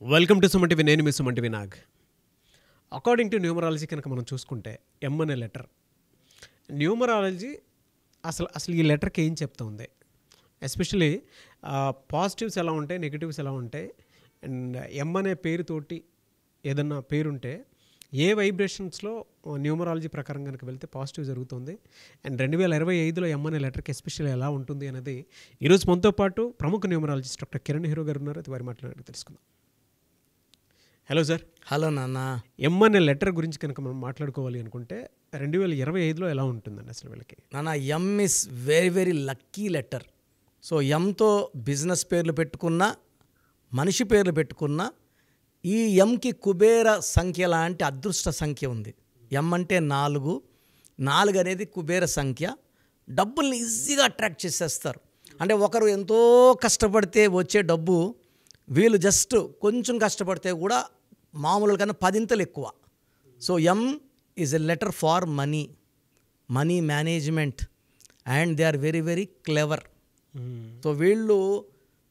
Welcome to Suman TV. నేను మీ Suman TV Nag. According to numerology కనుక మనం చూసుకుంటే ఎం అనే లెటర్, న్యూమరాలజీ అసలు ఈ లెటర్కి ఏం చెప్తుంది, ఎస్పెషలీ పాజిటివ్స్ ఎలా ఉంటాయి, నెగిటివ్స్ ఎలా ఉంటాయి, అండ్ ఎం అనే పేరుతోటి ఏదన్నా పేరుంటే ఏ వైబ్రేషన్స్లో న్యూమరాలజీ ప్రకారం కనుక వెళ్తే పాజిటివ్ జరుగుతుంది, అండ్ 2025లో ఎం అనే లెటర్కి ఎస్పెషల్లీ ఎలా ఉంటుంది అనేది ఈరోజు మనతో పాటు ప్రముఖ న్యూమరాలజిస్ట్ డాక్టర్ కిరణ్ హీరో గారు ఉన్నారు. అది వారి మాట్లాడి తెలుసుకుందాం. Hello sir. హలో నాన్న. ఎం అనే లెటర్ గురించి కనుక మనం మాట్లాడుకోవాలి అనుకుంటే 2025లో ఎలా ఉంటుందండి అసలు వీళ్ళకి? నాన్న, M is very very lucky letter. So ఎంతో బిజినెస్ పేర్లు పెట్టుకున్నా, మనిషి పేర్లు పెట్టుకున్నా, ఈ ఎంకి కుబేర సంఖ్య లాంటి అదృష్ట సంఖ్య ఉంది. ఎం అంటే 4. 4 అనేది కుబేర సంఖ్య. డబ్బుల్ని ఈజీగా అట్రాక్ట్ చేసేస్తారు. అంటే ఒకరు ఎంతో కష్టపడితే వచ్చే డబ్బు వీళ్ళు జస్ట్ కొంచెం కష్టపడితే కూడా మామూలు కన్నా 10 ఎక్కువ. So M is a letter for money management, and they are very very clever. సో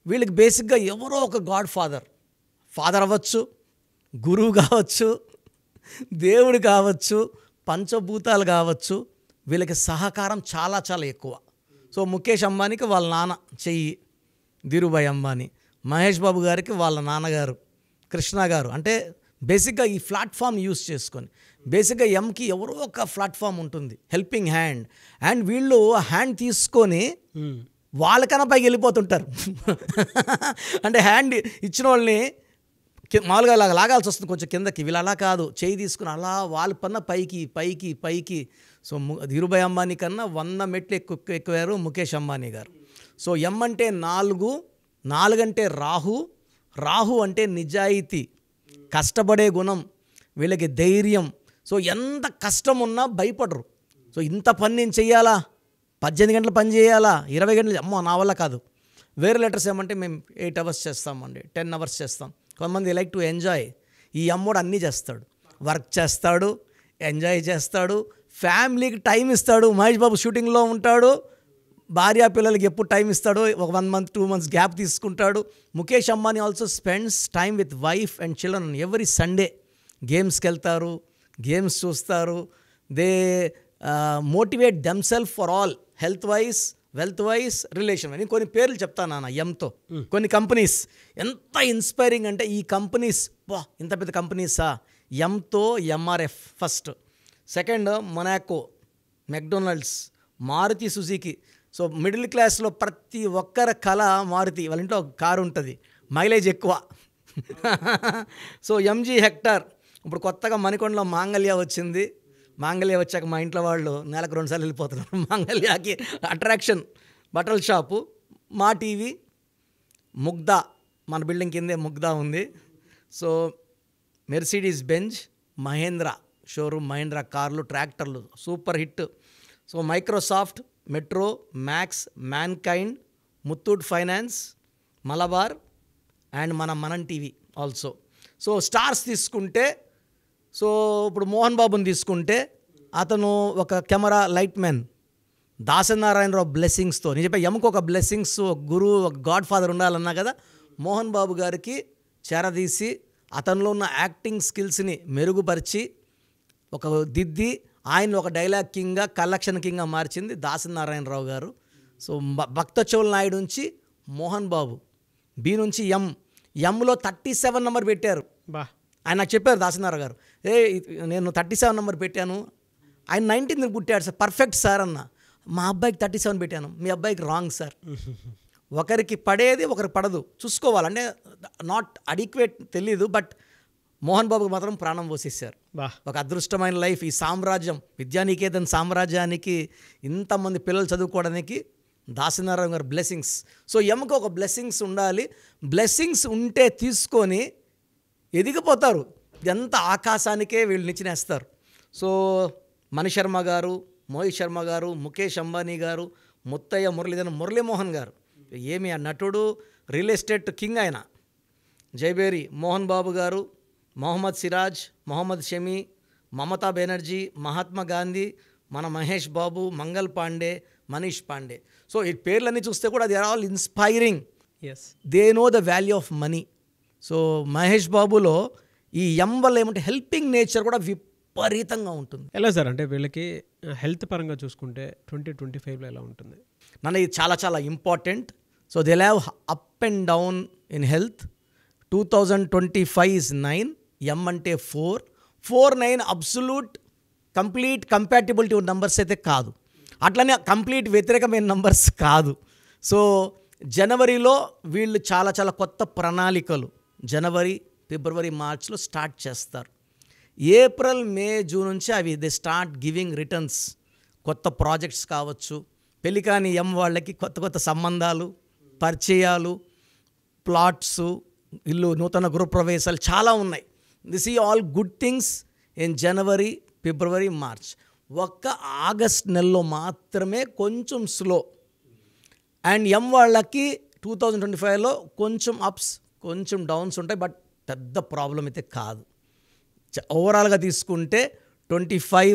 వీళ్ళకి బేసిక్గా ఎవరో ఒక గాడ్ ఫాదర్ అవ్వచ్చు, గురువు కావచ్చు, దేవుడు కావచ్చు, పంచభూతాలు కావచ్చు, వీళ్ళకి సహకారం చాలా చాలా ఎక్కువ. సో ముఖేష్ అంబానీకి వాళ్ళ నాన్న చెయ్యి ధీరుభాయ్ అంబానీ, మహేష్ బాబు గారికి వాళ్ళ నాన్నగారు కృష్ణ గారు. అంటే బేసిక్గా ఈ ప్లాట్ఫామ్ యూస్ చేసుకొని బేసిక్గా ఎంకి ఎవరో ఒక ప్లాట్ఫామ్ ఉంటుంది, హెల్పింగ్ హ్యాండ్, అండ్ వీళ్ళు హ్యాండ్ తీసుకొని వాళ్ళకన్నా పైకి వెళ్ళిపోతుంటారు. అంటే హ్యాండ్ ఇచ్చిన వాళ్ళని మామూలుగా అలా లాగాల్సి వస్తుంది కొంచెం కిందకి, వీళ్ళు అలా కాదు, చేయి తీసుకుని అలా వాళ్ళ పన్న పైకి. సో ధీరుభాయ్ అంబానీ కన్నా 100 మెట్లు ఎక్కువారు ముఖేష్ అంబానీ గారు. సో ఎం అంటే 4 అంటే రాహు అంటే నిజాయితీ, కష్టపడే గుణం, వీళ్ళకి ధైర్యం. సో ఎంత కష్టం ఉన్నా భయపడరు. సో ఇంత పని నేను చెయ్యాలా, 18 గంటలు పని చేయాలా, 20 గంటలు, అమ్మో నా వల్ల కాదు. వేరే లెటర్స్ ఏమంటే మేము 8 అవర్స్ చేస్తామండి, 10 అవర్స్ చేస్తాం. కొంతమంది లైక్ టు ఎంజాయ్. ఈ అమ్మోడు అన్నీ చేస్తాడు, వర్క్ చేస్తాడు, ఎంజాయ్ చేస్తాడు, ఫ్యామిలీకి టైం ఇస్తాడు. మహేష్ బాబు షూటింగ్లో ఉంటాడు, భార్య పిల్లలకి ఎప్పుడు టైం ఇస్తాడో, ఒక 1 month 2 months గ్యాప్ తీసుకుంటాడు. Mukesh Ambani also spends time with wife and children every Sunday. గేమ్స్కి వెళ్తారు, గేమ్స్ చూస్తారు. They motivate themselves for all, health wise, wealth wise, relation. నేను కొన్ని పేర్లు చెప్తాను నాన్న ఎంతో. కొన్ని కంపెనీస్ ఎంత ఇన్స్పైరింగ్ అంటే, ఈ కంపెనీస్ ఇంత పెద్ద కంపెనీసా. ఎంతో MRF first, second Monaco, McDonald's, Maruti Suzuki. So middle క్లాస్లో ప్రతి ఒక్కరి కళ మారుతి, వాళ్ళ ఇంట్లో ఒక కారు ఉంటుంది, మైలేజ్ ఎక్కువ. So MG Hector. ఇప్పుడు కొత్తగా మణికొండలో మాంగళ్య వచ్చింది. మాంగళ్య వచ్చాక మా ఇంట్లో వాళ్ళు నెలకు 2 సార్లు వెళ్ళిపోతున్నారు మాంగళ్యాకి. అట్రాక్షన్ బట్టల షాపు. మా టీవీ, ముగ్ధా, మన బిల్డింగ్ కిందే ముగ్ధా ఉంది. So Mercedes Benz, Mahindra showroom, Mahindra కార్లు, ట్రాక్టర్లు super hit. So Microsoft, Metro, Max, Mankind, Muthoot Finance, Malabar, and మనం టీవీ ఆల్సో. సో స్టార్స్ తీసుకుంటే, సో ఇప్పుడు మోహన్ బాబుని తీసుకుంటే అతను ఒక కెమెరా లైట్ మ్యాన్. దాసనారాయణరావు బ్లెస్సింగ్స్తో, నేను చెప్పే ఎముక ఒక బ్లెస్సింగ్స్, ఒక గురువు, ఒక గాడ్ ఫాదర్ ఉండాలన్నా కదా, మోహన్ బాబు గారికి చేరదీసి అతనిలో ఉన్న యాక్టింగ్ స్కిల్స్ని మెరుగుపరిచి ఒక దిద్ది ఆయన ఒక డైలాగ్ కింగ్గా, కలెక్షన్ కింగ్గా మార్చింది దాసనారాయణరావు గారు. సో భక్తచోళ నాయుడు నుంచి మోహన్ బాబు, బి నుంచి ఎంలో 37 నెంబర్ పెట్టారు. ఆయన నాకు చెప్పారు దాసనారాయణ గారు, నేను 37 నెంబర్ పెట్టాను, ఆయన 19 పుట్టాడు సార్, పర్ఫెక్ట్ సార్ అన్న. మా అబ్బాయికి 37 పెట్టాను, మీ అబ్బాయికి రాంగ్ సార్. ఒకరికి పడేది ఒకరికి పడదు, చూసుకోవాలంటే నాట్ అడిక్వేట్ తెలీదు, బట్ మోహన్ బాబుకి మాత్రం ప్రాణం పోసేసారు. ఒక అదృష్టమైన లైఫ్. ఈ సామ్రాజ్యం, విద్యానికేతన్ సామ్రాజ్యానికి ఇంతమంది పిల్లలు చదువుకోవడానికి దాసనారాయణ గారు బ్లెస్సింగ్స్. సో ఎముక ఒక బ్లెస్సింగ్స్ ఉండాలి. బ్లెస్సింగ్స్ ఉంటే తీసుకొని ఎదిగిపోతారు, ఎంత ఆకాశానికే వీళ్ళు నిచ్చినేస్తారు. సో మణిశర్మ గారు, మోహిత్ శర్మ గారు, ముఖేష్ అంబానీ గారు, ముత్తయ్య మురళీమోహన్ గారు, ఏమి ఆ నటుడు, రియల్ ఎస్టేట్ కింగ్ ఆయన. జైబేరి మోహన్ బాబు గారు, మొహమ్మద్ సిరాజ్, మొహమ్మద్ షమి, మమతా బెనర్జీ, మహాత్మా గాంధీ, మన మహేష్ బాబు, మంగల్ పాండే, మనీష్ పాండే. సో ఈ పేర్లన్నీ చూస్తే కూడా they are all inspiring. They know the value of money. So Mahesh బాబులో ఈ ఎం వల్ల ఏమంటే హెల్పింగ్ నేచర్ కూడా విపరీతంగా ఉంటుంది. ఎలా సార్ అంటే వీళ్ళకి హెల్త్ పరంగా చూసుకుంటే 2025లో ఎలా ఉంటుంది? నన్ను ఇది చాలా చాలా important. So they have up and down in health. 2025 is 9, ఎం అంటే 4, 4, 9 అబ్సల్యూట్ కంప్లీట్ కంపాటిబిలిటీ ఉన్న నంబర్స్ అయితే కాదు, అట్లనే కంప్లీట్ వ్యతిరేకమైన నంబర్స్ కాదు. సో జనవరిలో వీళ్ళు చాలా చాలా కొత్త ప్రణాళికలు జనవరి, ఫిబ్రవరి, మార్చ్లో స్టార్ట్ చేస్తారు. ఏప్రిల్, మే, జూన్ నుంచి అవి దే స్టార్ట్ గివింగ్ రిటర్న్స్. కొత్త ప్రాజెక్ట్స్ కావచ్చు, పెళ్లి కాని ఎం వాళ్ళకి కొత్త కొత్త సంబంధాలు, పరిచయాలు, ప్లాట్స్, ఇల్లు, నూతన గృహప్రవేశాలు చాలా ఉన్నాయి. దిస్ ఈ all good things in January, February, March. ఒక్క ఆగస్ట్ నెలలో మాత్రమే కొంచెం స్లో. అండ్ ఎం వాళ్ళకి 2025లో కొంచెం అప్స్, కొంచెం డౌన్స్ ఉంటాయి, బట్ పెద్ద ప్రాబ్లం అయితే కాదు. ఓవరాల్గా తీసుకుంటే 2025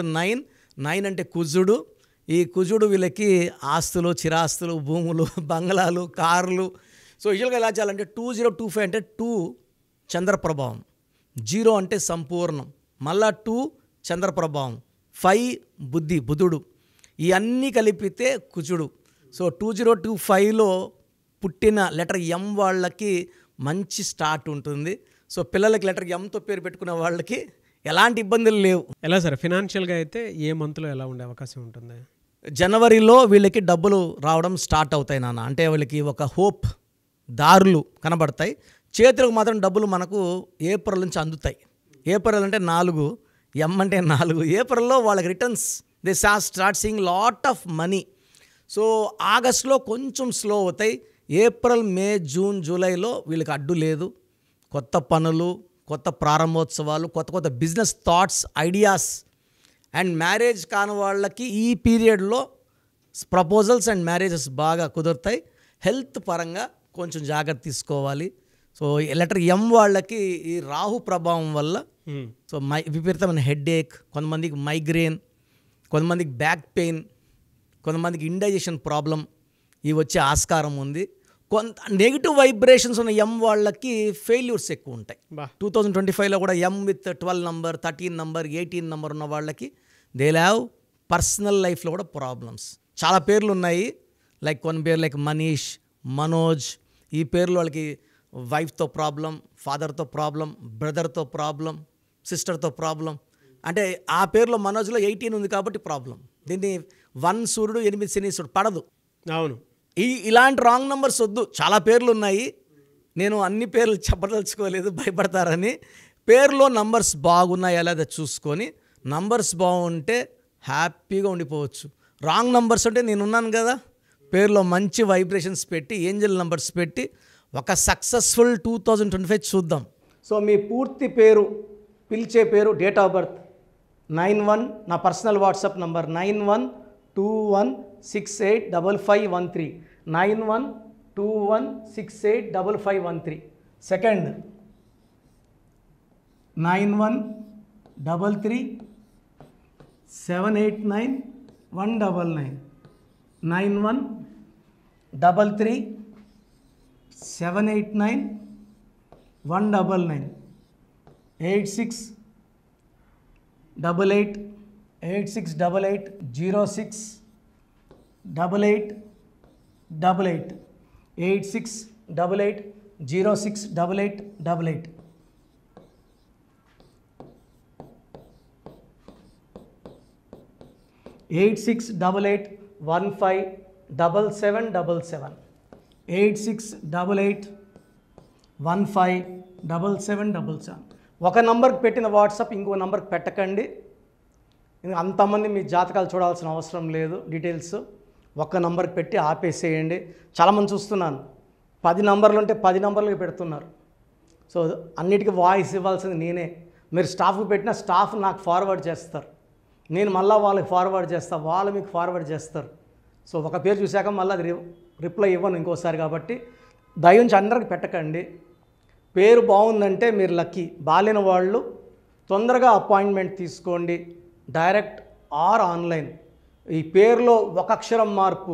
9, 9 అంటే కుజుడు. ఈ కుజుడు వీళ్ళకి ఆస్తులు, చిరాస్తులు, భూములు, బంగ్లాలు, కార్లు. సో యూజువల్గా ఎలా చేయాలంటే 2025 అంటే 2 చంద్రప్రభావం, 0 అంటే సంపూర్ణం, మళ్ళా 2 చంద్రప్రభావం, 5 బుధుడు, ఇవన్నీ కలిపితే కుజుడు. సో 2025లో పుట్టిన లెటర్ ఎం వాళ్ళకి మంచి స్టార్ట్ ఉంటుంది. సో పిల్లలకి లెటర్ ఎంతో పేరు పెట్టుకునే వాళ్ళకి ఎలాంటి ఇబ్బందులు లేవు. ఎలా సార్ ఫినాన్షియల్గా అయితే ఏ మంత్లో ఎలా ఉండే అవకాశం ఉంటుంది? జనవరిలో వీళ్ళకి డబ్బులు రావడం స్టార్ట్ అవుతాయి నాన్న. అంటే వీళ్ళకి ఒక హోప్, దారులు కనబడతాయి. చేతులకు మాత్రం డబ్బులు మనకు ఏప్రిల్ నుంచి అందుతాయి. ఏప్రిల్ అంటే 4, ఎం అంటే 4. ఏప్రిల్లో వాళ్ళకి returns they start seeing lot of money. So ఆగస్ట్లో కొంచెం స్లో అవుతాయి. ఏప్రిల్, మే, జూన్, జూలైలో వీళ్ళకి అడ్డు లేదు. కొత్త పనులు, కొత్త ప్రారంభోత్సవాలు, కొత్త కొత్త business thoughts, ideas. And marriage కాని వాళ్ళకి ఈ పీరియడ్లో ప్రపోజల్స్ అండ్ మ్యారేజెస్ బాగా కుదురుతాయి. హెల్త్ పరంగా కొంచెం జాగ్రత్త తీసుకోవాలి. సో లెటర్ ఎం వాళ్ళకి ఈ రాహు ప్రభావం వల్ల సో విపరీతమైన హెడ్ఏక్, కొంతమందికి మైగ్రేన్, కొంతమందికి బ్యాక్ పెయిన్, కొంతమందికి ఇండైజెషన్ ప్రాబ్లం ఇవి వచ్చే ఆస్కారం ఉంది. కొంత నెగిటివ్ వైబ్రేషన్స్ ఉన్న ఎం వాళ్ళకి ఫెయిల్యూర్స్ ఎక్కువ ఉంటాయి. 2025లో కూడా ఎం విత్ 12 నంబర్, 13 నంబర్, 18 నంబర్ ఉన్న వాళ్ళకి దే హ్యావ్ పర్సనల్ లైఫ్లో కూడా ప్రాబ్లమ్స్. చాలా పేర్లు ఉన్నాయి, లైక్ కొన్ని పేర్లు లైక్ మనీష్, మనోజ్. ఈ పేర్లు వాళ్ళకి వైఫ్తో ప్రాబ్లం, ఫాదర్తో ప్రాబ్లం, బ్రదర్తో ప్రాబ్లం, సిస్టర్తో ప్రాబ్లం. అంటే ఆ పేరులో మనోజ్లో 18 ఉంది కాబట్టి ప్రాబ్లం. దీన్ని 1 సూర్యుడు 8 శనీశ్వరుడు పడదు. అవును, ఇలాంటి రాంగ్ నెంబర్స్ వద్దు. చాలా పేర్లు ఉన్నాయి, నేను అన్ని పేర్లు చెప్పదలుచుకోలేదు భయపడతారని. పేర్లో నంబర్స్ బాగున్నాయా లేదా చూసుకొని, నంబర్స్ బాగుంటే హ్యాపీగా ఉండిపోవచ్చు. రాంగ్ నంబర్స్ అంటే నేనున్నాను కదా, పేరులో మంచి వైబ్రేషన్స్ పెట్టి, ఏంజల్ నంబర్స్ పెట్టి ఒక సక్సెస్ఫుల్ 2025 చూద్దాం. సో మీ పూర్తి పేరు, పిలిచే పేరు, డేట్ ఆఫ్ బర్త్ 91, నా personal WhatsApp number 9121685513, 9121685513. Second 9133789199, 9133789199, 868886880688, 8688068888. Eight 8688157777, 8688157777. ఒక నంబర్కి పెట్టిన వాట్సాప్ ఇంకో నంబర్కి పెట్టకండి. అంతమంది మీ జాతకాలు చూడాల్సిన అవసరం లేదు. డీటెయిల్స్ ఒక్క నంబర్కి పెట్టి ఆపేసేయండి. చాలామంది చూస్తున్నాను 10 నంబర్లు ఉంటే 10 నంబర్లకి పెడుతున్నారు. సో అన్నిటికీ వాయిస్ ఇవ్వాల్సింది నేనే. మీరు స్టాఫ్కి పెట్టిన స్టాఫ్ నాకు ఫార్వర్డ్ చేస్తారు, నేను మళ్ళీ వాళ్ళకి ఫార్వర్డ్ చేస్తాను, వాళ్ళు మీకు ఫార్వర్డ్ చేస్తారు. సో ఒక పేరు చూశాక మళ్ళీ అది రిప్లై ఇవ్వను ఇంకోసారి. కాబట్టి దయించి అందరికి పెట్టకండి. పేరు బాగుందంటే మీరు లక్కీ. బాలేని వాళ్ళు తొందరగా అపాయింట్మెంట్ తీసుకోండి, డైరెక్ట్ ఆర్ ఆన్లైన్. ఈ పేరులో ఒక అక్షరం మార్పు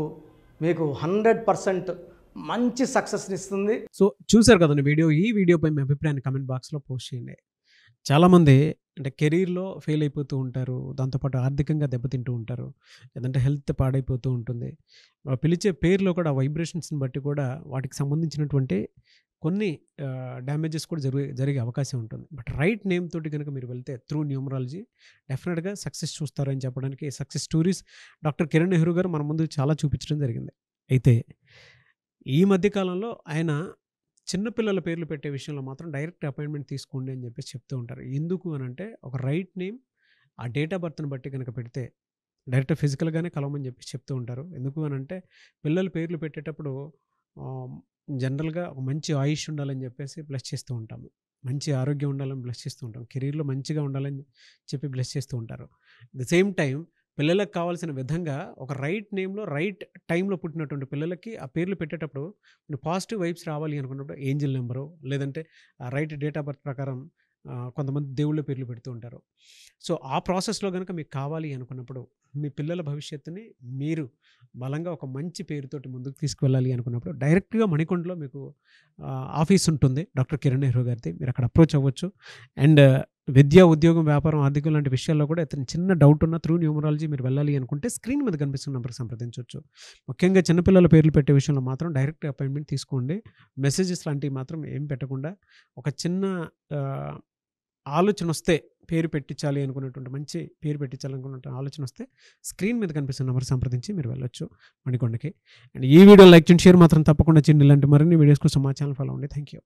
మీకు 100% మంచి సక్సెస్ని ఇస్తుంది. సో చూసారు కదండి వీడియో. ఈ వీడియోపై మీ అభిప్రాయాన్ని కమెంట్ బాక్స్లో పోస్ట్ చేయండి. చాలామంది అంటే కెరీర్లో ఫెయిల్ అయిపోతూ ఉంటారు, దాంతోపాటు ఆర్థికంగా దెబ్బతింటూ ఉంటారు, లేదంటే హెల్త్ పాడైపోతూ ఉంటుంది. పిలిచే పేరులో కూడా వైబ్రేషన్స్ని బట్టి కూడా వాటికి సంబంధించినటువంటి కొన్ని డ్యామేజెస్ కూడా జరిగే అవకాశం ఉంటుంది. బట్ రైట్ నేమ్ తోటి కనుక మీరు వెళ్తే త్రూ న్యూమరాలజీ డెఫినెట్గా సక్సెస్ చూస్తారని చెప్పడానికి success stories doctor Kiran Nehru గారు మన ముందు చాలా చూపించడం జరిగింది. అయితే ఈ మధ్యకాలంలో ఆయన చిన్నపిల్లల పేర్లు పెట్టే విషయంలో మాత్రం డైరెక్ట్ అపాయింట్మెంట్ తీసుకోండి అని చెప్పేసి చెప్తూ ఉంటారు. ఎందుకు అని అంటే ఒక రైట్ నేమ్ ఆ డేట్ ఆఫ్ బర్త్ని బట్టి కనుక పెడితే డైరెక్ట్ ఫిజికల్గానే కలవమని చెప్పేసి చెప్తూ ఉంటారు. ఎందుకు అని అంటే పిల్లల పేర్లు పెట్టేటప్పుడు జనరల్గా ఒక మంచి ఆయుష్ ఉండాలని చెప్పేసి బ్లెస్ చేస్తూ ఉంటాము, మంచి ఆరోగ్యం ఉండాలని బ్లెస్ చేస్తూ ఉంటాం, కెరీర్లో మంచిగా ఉండాలని చెప్పి బ్లెస్ చేస్తూ ఉంటారు. ద సేమ్ టైం పిల్లలకు కావాల్సిన విధంగా ఒక రైట్ నేమ్లో రైట్ టైంలో పుట్టినటువంటి పిల్లలకి ఆ పేర్లు పెట్టేటప్పుడు పాజిటివ్ వైబ్స్ రావాలి అనుకున్నప్పుడు ఏంజిల్ నెంబరు లేదంటే రైట్ డేట్ ఆఫ్ బర్త్ ప్రకారం కొంతమంది దేవుళ్ళ పేర్లు పెడుతూ ఉంటారు. సో ఆ ప్రాసెస్లో కనుక మీకు కావాలి అనుకున్నప్పుడు మీ పిల్లల భవిష్యత్తుని మీరు బలంగా ఒక మంచి పేరుతోటి ముందుకు తీసుకువెళ్ళాలి అనుకున్నప్పుడు డైరెక్ట్గా మణికొండలో మీకు ఆఫీస్ ఉంటుంది డాక్టర్ కిరణ్ నెహ్రూ గారిది. మీరు అక్కడ అప్రోచ్ అవ్వచ్చు. అండ్ విద్య, ఉద్యోగం, వ్యాపారం, ఆర్థికం లాంటి విషయాల్లో కూడా ఏదైనా చిన్న డౌట్ ఉన్న త్రూ న్యూమరాలజీ మీరు వెళ్ళాలి అనుకుంటే స్క్రీన్ మీద కనిపిస్తున్న నెంబర్కి సంప్రదించవచ్చు. ముఖ్యంగా చిన్నపిల్లల పేర్లు పెట్టే విషయంలో మాత్రం డైరెక్ట్ అపాయింట్మెంట్ తీసుకోండి. మెసేజెస్ లాంటివి మాత్రం ఏం పెట్టకుండా ఒక చిన్న ఆలోచన వస్తే పేరు పెట్టించాలి అనుకున్నటువంటి మంచి పేరు పెట్టించాలనుకున్న ఆలోచన వస్తే స్క్రీన్ మీద కనిపిస్తున్న నెంబర్ సంప్రదించి మీరు వెళ్ళొచ్చు మణికొండకి. అండ్ ఈ వీడియో లైక్ చేయండి, షేర్ మాత్రం తప్పకుండా చేయండి. ఇలాంటి మరిన్ని వీడియోస్ కోసం మా ఛానల్ ఫాలో అవ్వండి. Thank you.